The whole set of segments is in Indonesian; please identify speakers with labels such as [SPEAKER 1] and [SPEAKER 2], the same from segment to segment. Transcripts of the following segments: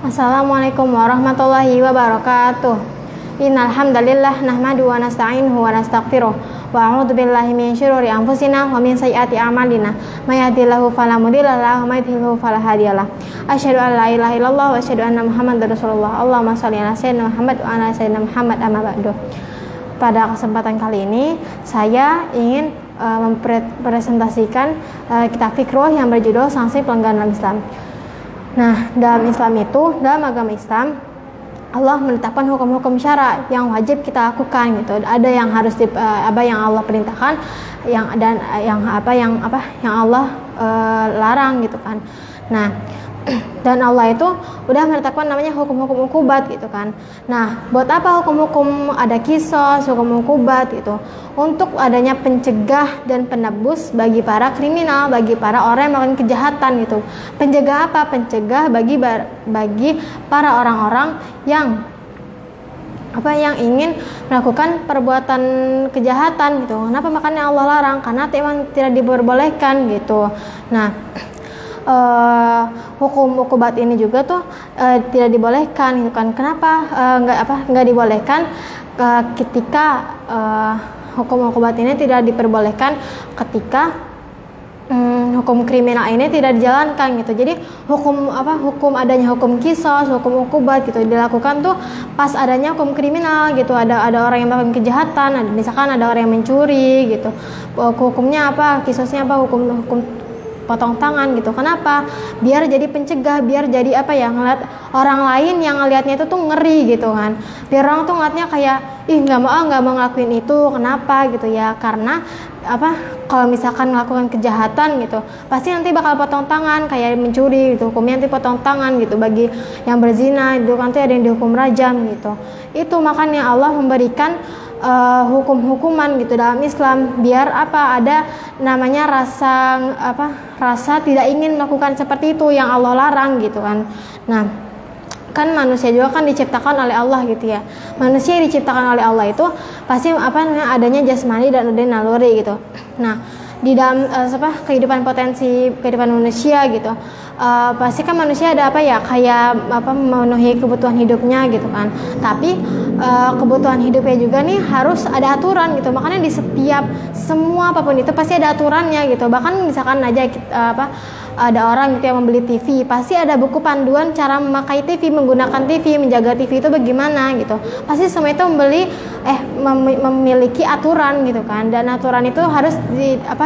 [SPEAKER 1] Assalamualaikum warahmatullahi wabarakatuh. Innal hamdalillah nahmaduhu wa nasta'inuhu wa nastaghfiruh wa a'udzu billahi min syururi anfusina wa min sayyiati a'malina. May yahdihillahu fala mudilla lahu wa may yudlil fala hadiyalah. Asyhadu an la ilaha illallah wa asyhadu anna Muhammadar Rasulullah. Allahumma shalli ala sayyidina Muhammad wa ala sayyidina Muhammad amma ba'du. Pada kesempatan kali ini saya ingin mempresentasikan kitab fikih yang berjudul Sanksi Pelanggaran Islam. Nah, dalam agama Islam, Allah menetapkan hukum-hukum syara yang wajib kita lakukan gitu. Ada yang harus yang Allah perintahkan, yang Allah larang gitu kan. Nah, dan Allah itu udah menetapkan namanya hukum-hukum ukubat gitu kan. Nah, buat apa hukum-hukum ada kisos, hukum ukubat gitu? Untuk adanya pencegah dan penebus bagi para kriminal, bagi para orang yang melakukan kejahatan gitu. Pencegah apa? Pencegah bagi para orang-orang yang ingin melakukan perbuatan kejahatan gitu. Kenapa makanya Allah larang? Karena memang tidak diperbolehkan gitu. Nah, hukum ukubat ini juga tuh tidak dibolehkan gitu kan. Kenapa nggak dibolehkan ketika hukum ukubat ini tidak diperbolehkan ketika hukum kriminal ini tidak dijalankan gitu. Jadi hukum adanya hukum kisos, hukum ukubat gitu dilakukan tuh pas adanya hukum kriminal gitu. Ada orang yang melakukan kejahatan, misalkan ada orang yang mencuri gitu. Hukumnya apa? Kisosnya apa? Hukum potong tangan gitu. Kenapa? Biar jadi pencegah, biar jadi ngeliat orang lain yang ngelihatnya itu tuh ngeri gitu kan. Biar orang tuh ngeliatnya kayak nggak mau ngelakuin itu. Kenapa gitu ya? Karena kalau misalkan melakukan kejahatan gitu, pasti nanti bakal potong tangan, kayak mencuri gitu. Hukumnya nanti potong tangan gitu. Bagi yang berzina itu nanti ada yang dihukum rajam gitu. Itu makanya Allah memberikan hukum-hukuman gitu dalam Islam, biar ada namanya rasa tidak ingin melakukan seperti itu yang Allah larang gitu kan. Nah, kan manusia juga kan diciptakan oleh Allah gitu ya. Manusia yang diciptakan oleh Allah itu pasti adanya jasmani dan adanya naluri gitu. Nah, di dalam kehidupan manusia gitu, pasti kan manusia ada memenuhi kebutuhan hidupnya gitu kan. Tapi kebutuhan hidupnya juga nih harus ada aturan gitu. Makanya di setiap semua apapun itu pasti ada aturannya gitu. Bahkan misalkan aja ada orang gitu yang membeli TV, pasti ada buku panduan cara memakai TV, menggunakan TV, menjaga TV itu bagaimana gitu. Pasti semua itu memiliki aturan gitu kan. Dan aturan itu harus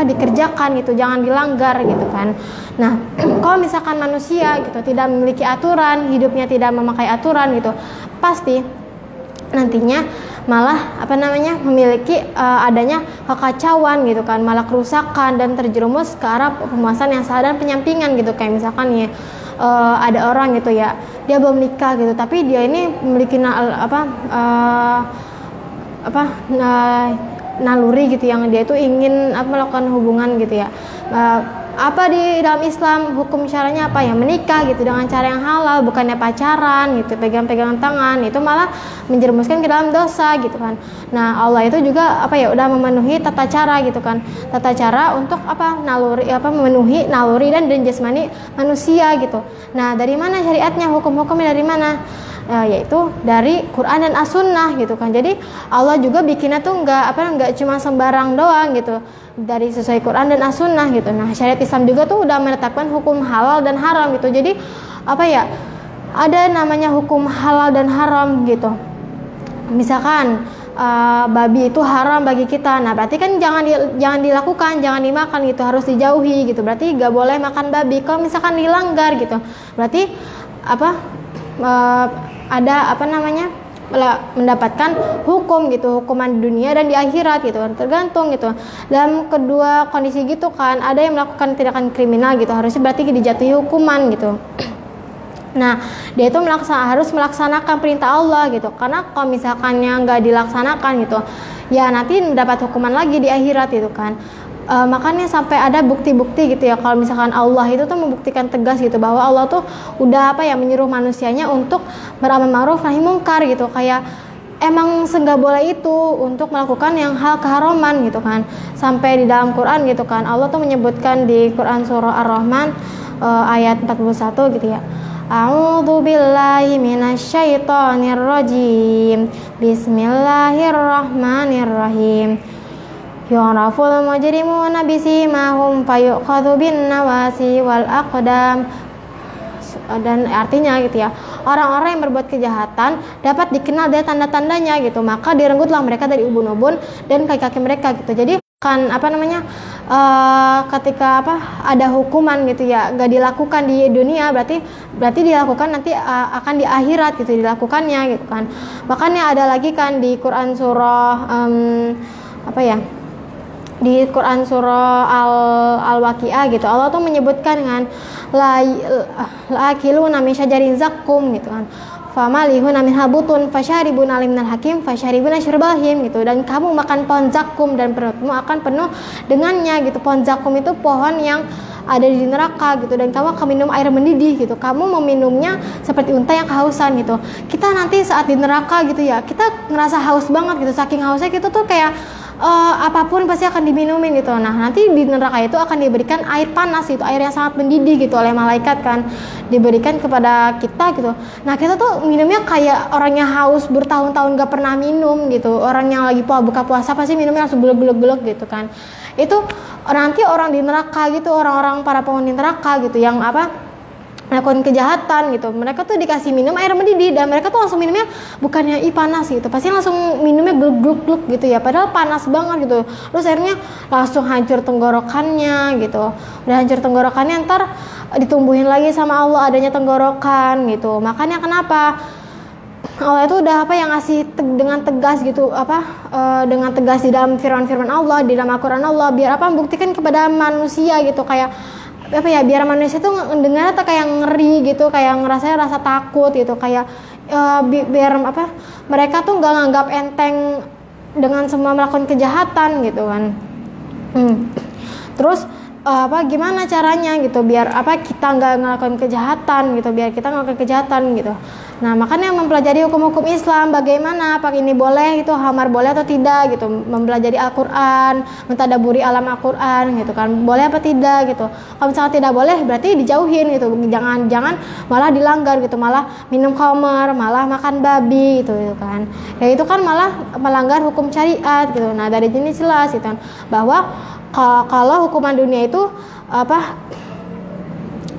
[SPEAKER 1] dikerjakan gitu, jangan dilanggar gitu kan. Nah, kalau misalkan manusia gitu tidak memiliki aturan, hidupnya tidak memakai aturan gitu, pasti nantinya malah memiliki adanya kekacauan gitu kan, malah kerusakan dan terjerumus ke arah pemasan yang salah dan penyampingan gitu. Kayak misalkan ya ada orang gitu ya, dia belum nikah gitu, tapi dia ini memiliki naluri gitu yang dia itu ingin melakukan hubungan gitu ya. Di dalam Islam hukum syaranya menikah gitu dengan cara yang halal, bukannya pacaran gitu, pegang-pegang tangan, itu malah menjerumuskan ke dalam dosa gitu kan. Nah, Allah itu juga udah memenuhi tata cara gitu kan, tata cara untuk memenuhi naluri dan jasmani manusia gitu. Nah, dari mana syariatnya, hukum-hukumnya dari mana? Yaitu dari Quran dan As-Sunnah gitu kan. Jadi Allah juga bikinnya tuh nggak cuma sembarang doang gitu, dari sesuai Quran dan As-Sunnah gitu. Nah, syariat Islam juga tuh udah menetapkan hukum halal dan haram gitu. Jadi ada namanya hukum halal dan haram gitu. Misalkan babi itu haram bagi kita, nah berarti kan jangan dilakukan, jangan dimakan gitu, harus dijauhi gitu. Berarti nggak boleh makan babi. Kalau misalkan dilanggar gitu, berarti mendapatkan hukum gitu, hukuman dunia dan di akhirat gitu, tergantung gitu. Dalam kedua kondisi gitu kan, ada yang melakukan tindakan kriminal gitu, harusnya berarti dijatuhi hukuman gitu. Nah, dia itu harus melaksanakan perintah Allah gitu, karena kalau misalkannya nggak dilaksanakan gitu, ya nanti mendapat hukuman lagi di akhirat gitu kan. Makanya sampai ada bukti-bukti gitu ya, kalau misalkan Allah itu tuh membuktikan tegas gitu bahwa Allah tuh udah menyuruh manusianya untuk beramal ma'ruf nahi mungkar gitu, kayak emang nggak boleh itu untuk melakukan yang hal keharuman gitu kan. Sampai di dalam Quran gitu kan, Allah tuh menyebutkan di Quran surah Ar-Rahman ayat 41 gitu ya, A'udzu billahi minasyaitonir rajim. Bismillahirrahmanirrahim. Yu'raful mujrimuna bisimahum fayu'khadhu bin nawasi wal aqdam. Dan artinya gitu ya, orang-orang yang berbuat kejahatan dapat dikenal dari tanda-tandanya gitu, maka direnggutlah mereka dari ubun-ubun dan kaki-kaki mereka gitu. Jadi kan ketika ada hukuman gitu ya, gak dilakukan di dunia, berarti dilakukan nanti akan di akhirat gitu dilakukannya gitu kan. Makanya ada lagi kan di Quran surah di Quran surah Al-Waqiah gitu, Allah tuh menyebutkan dengan la akiluna min syajarin zakum gitu kan, famalihuna minha butun fasyaribuna minal hakim fasyaribuna syurbal him gitu, dan kamu makan pohon zakum dan perutmu akan penuh dengannya gitu. Pohon zakum itu pohon yang ada di neraka gitu, dan kamu akan minum air mendidih gitu, kamu meminumnya seperti unta yang kehausan gitu. Kita nanti saat di neraka gitu ya, kita ngerasa haus banget gitu, saking hausnya kita tuh kayak apapun pasti akan diminumin gitu. Nah nanti di neraka itu akan diberikan air panas gitu, air yang sangat mendidih gitu oleh malaikat kan, diberikan kepada kita gitu. Nah kita tuh minumnya kayak orang yang haus bertahun-tahun gak pernah minum gitu. Orang yang lagi buka puasa pasti minumnya langsung belek-belek gitu kan. Itu nanti orang di neraka gitu, orang-orang para penghuni neraka gitu yang melakukan kejahatan gitu, mereka tuh dikasih minum air mendidih dan mereka tuh langsung minumnya bukannya panas gitu, pasti langsung minumnya gluk-gluk gitu ya, padahal panas banget gitu. Terus akhirnya langsung hancur tenggorokannya gitu, udah hancur tenggorokannya, ntar ditumbuhin lagi sama Allah adanya tenggorokan gitu. Makanya kenapa Allah itu udah yang ngasih dengan tegas gitu, dengan tegas di dalam firman-firman Allah, di dalam Al-Quran Allah, biar membuktikan kepada manusia gitu, kayak biar manusia tuh mendengar atau kayak ngeri gitu, kayak ngerasanya rasa takut gitu, kayak biar mereka tuh nggak nganggap enteng dengan semua melakukan kejahatan gitu kan. Terus gimana caranya gitu biar kita nggak ngelakuin kejahatan gitu, biar kita ngelakuin kejahatan gitu. Nah makanya mempelajari hukum-hukum Islam, bagaimana ini boleh itu hamar boleh atau tidak gitu, mempelajari Al-Quran, mentadaburi alam Al-Quran gitu kan, boleh apa tidak gitu. Kalau misalnya tidak boleh berarti dijauhin gitu, jangan malah dilanggar gitu, malah minum khamar, malah makan babi gitu kan, ya itu kan malah melanggar hukum syariat gitu. Nah dari sini jelas gitu kan bahwa kalau hukuman dunia itu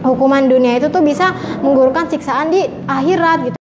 [SPEAKER 1] hukuman dunia itu tuh bisa menggugurkan siksaan di akhirat gitu.